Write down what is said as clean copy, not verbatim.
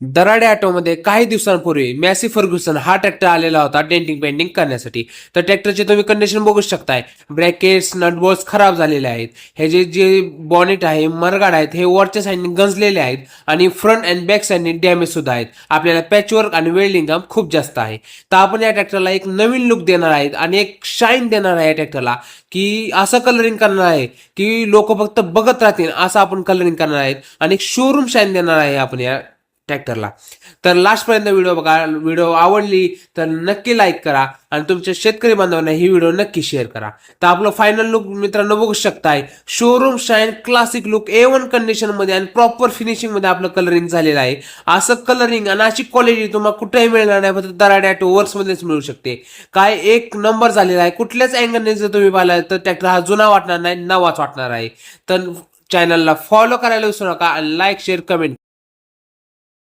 दराडे ऑटोमध्ये काही दिवसांपूर्वी मॅसी फर्ग्युसन हा ट्रॅक्टर आलेला होता डेंटिंग पेंटिंग करण्यासाठी. तर ट्रॅक्टरची तुम्ही कंडिशन बघू शकताय. ब्रॅकेट्स नटबोल्ट्स खराब झालेले आहेत. हे जे बॉनेट आहे मरगाड आहेत हे वरच्या साईडने गंजलेले आहेत आणि फ्रंट अँड बॅक साईडने डॅमेज सुद्धा आहेत. आपल्याला पॅचवर्क आणि वेल्डिंग काम खूप जास्त आहे. तर आपण या ट्रॅक्टरला एक नवीन लुक देणार आहेत आणि एक शाईन देणार आहे या ट्रॅक्टरला, की असं कलरिंग करणार आहे की लोक फक्त बघत राहतील असं आपण कलरिंग करणार आहेत आणि एक शोरूम शाईन देणार आहे आपण या ट्रॅक्टरला. तर लास्टपर्यंत व्हिडिओ बघा. व्हिडिओ आवडली तर नक्की लाईक करा आणि तुमच्या शेतकरी बांधवांना ही व्हिडिओ नक्की शेअर करा. तर आपलं फायनल लुक मित्रांनो बघू शकताय. Showroom shine classic look A1 condition मध्ये आणि प्रॉपर फिनिशिंग मध्ये आपलं कलरिंग झालेलं आहे. असं कलरिंग आणि अशी क्वालिटी तुम्हाला कुठेही मिळणार नाही, फक्त दराडे ऑटो वर्क्स मध्येच मिळू शकते. काय एक नंबर झालेला आहे. कुठल्याच अँगलने जर तुम्ही पाहिला तर ट्रॅक्टर हा जुना वाटणार नाही, नवाच वाटणार आहे. तर चॅनलला फॉलो करायला विसरू नका आणि लाईक शेअर कमेंट